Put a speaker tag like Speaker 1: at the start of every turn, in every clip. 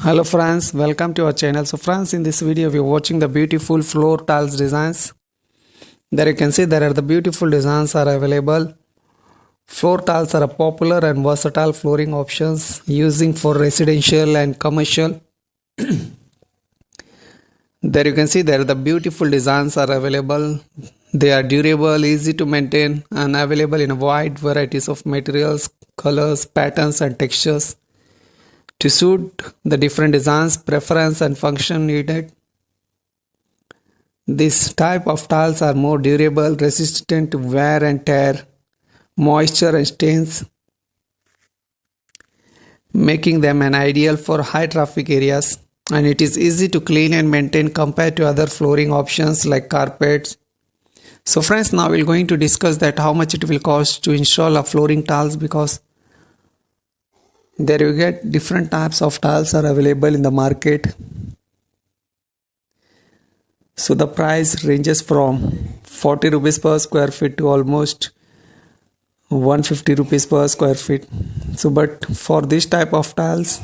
Speaker 1: Hello friends, welcome to our channel. So friends, in this video we are watching the beautiful floor tiles designs. There you can see there are the beautiful designs are available. Floor tiles are a popular and versatile flooring options using for residential and commercial. There you can see there the beautiful designs are available. They are durable, easy to maintain and available in a wide varieties of materials, colors, patterns and textures to suit the different designs, preference and function needed. This type of tiles are more durable, resistant to wear and tear, moisture and stains, making them an ideal for high traffic areas, and it is easy to clean and maintain compared to other flooring options like carpets. So friends, now we're going to discuss that how much it will cost to install a flooring tiles, because there you get different types of tiles are available in the market. So the price ranges from 40 rupees per square feet to almost 150 rupees per square feet. So but for this type of tiles,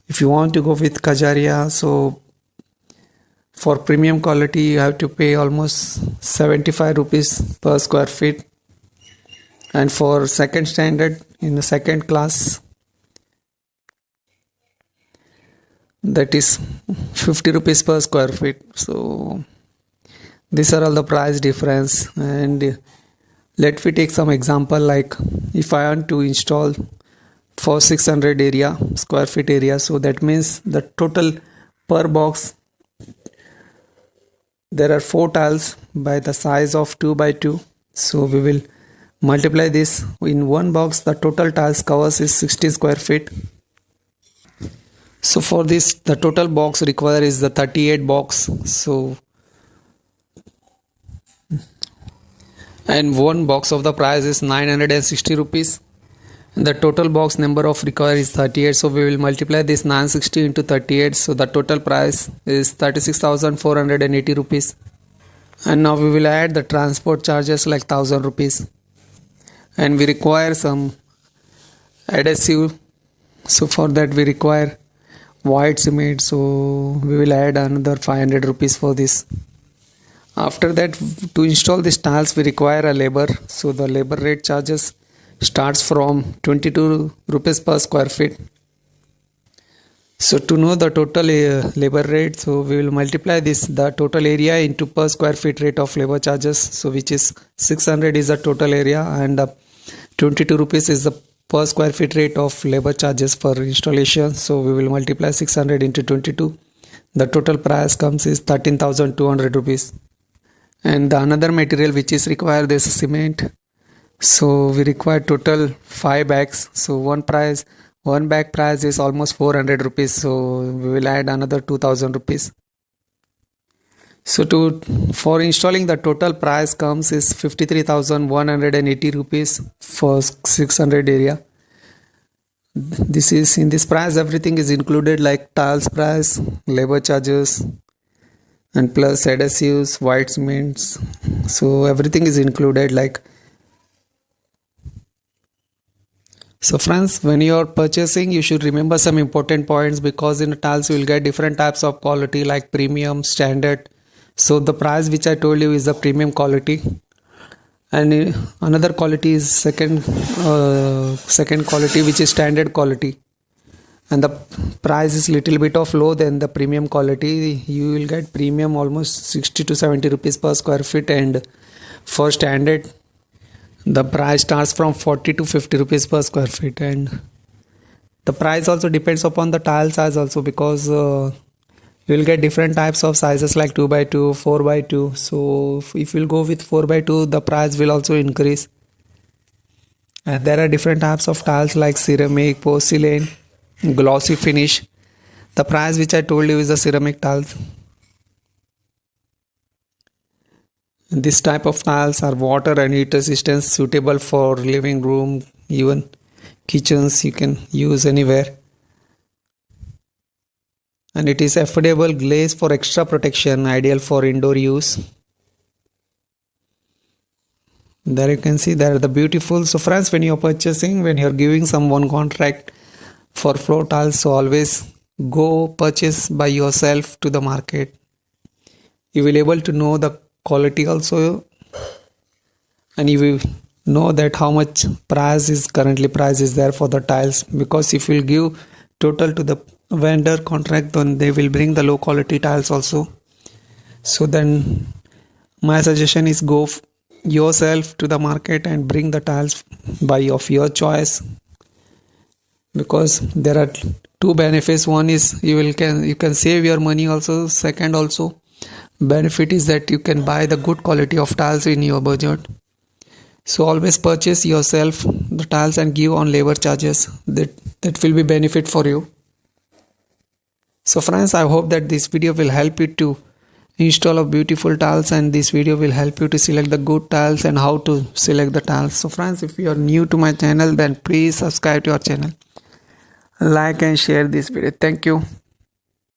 Speaker 1: if you want to go with Kajaria, so for premium quality you have to pay almost 75 rupees per square feet, and for second standard in the second class, that is 50 rupees per square feet. So these are all the price difference. And let me take some example, like if I want to install for 600 square feet area, so that means the total per box there are 4 tiles by the size of 2 by 2. So we will multiply this. In one box the total tiles covers is 16 square feet. So for this the total box required is the 38 box. So and one box of the price is 960 rupees, and the total box number of required is 38. So we will multiply this 960 into 38. So the total price is 36,480 rupees. And now we will add the transport charges like 1000 rupees, and we require some adhesive. So for that we require white cement, so we will add another 500 rupees for this. After that, to install these tiles we require a labor. So the labor rate charges starts from 22 rupees per square feet. So to know the total labor rate, so we will multiply this the total area into per square feet rate of labor charges, so which is 600 is the total area, and 22 rupees is the per square feet rate of labor charges for installation. So we will multiply 600 into 22. The total price comes is 13,200 rupees. And the another material which is required is cement. So we require total 5 bags. So one bag price is almost 400 rupees. So we will add another 2000 rupees. So for installing the total price comes is 53,180 rupees for 600 area. This is in this price everything is included, like tiles price, labor charges, and plus adhesives, white cements. So everything is included. Like, so friends, when you are purchasing you should remember some important points, because in tiles you will get different types of quality like premium, standard. So the price which I told you is the premium quality, and another quality is second quality, which is standard quality, and the price is little bit of low than the premium quality. You will get premium almost 60 to 70 rupees per square feet, and for standard the price starts from 40 to 50 rupees per square feet. And the price also depends upon the tile size also, because you will get different types of sizes like 2 by 2, 4 by 2. So if you will go with 4 by 2, the price will also increase. And there are different types of tiles like ceramic, porcelain, glossy finish. The price which I told you is the ceramic tiles. This type of tiles are water and heat resistant, suitable for living room, even kitchens you can use anywhere. And it is affordable glaze for extra protection, ideal for indoor use. There you can see there are the beautiful. So friends, when you are purchasing, when you are giving someone contract for floor tiles, so always go purchase by yourself to the market. You will able to know the quality also, and you will know that how much price is there for the tiles, because if you give total to the vendor contract, then they will bring the low quality tiles also. So then my suggestion is go yourself to the market and bring the tiles by of your choice, because there are two benefits. One is you can save your money also. Second also benefit is that you can buy the good quality of tiles in your budget. So always purchase yourself the tiles and give on labor charges. That will be benefit for you. So friends, I hope that this video will help you to install a beautiful tiles, and this video will help you to select the good tiles and how to select the tiles. So friends, if you are new to my channel, then please subscribe to our channel, like and share this video. Thank you.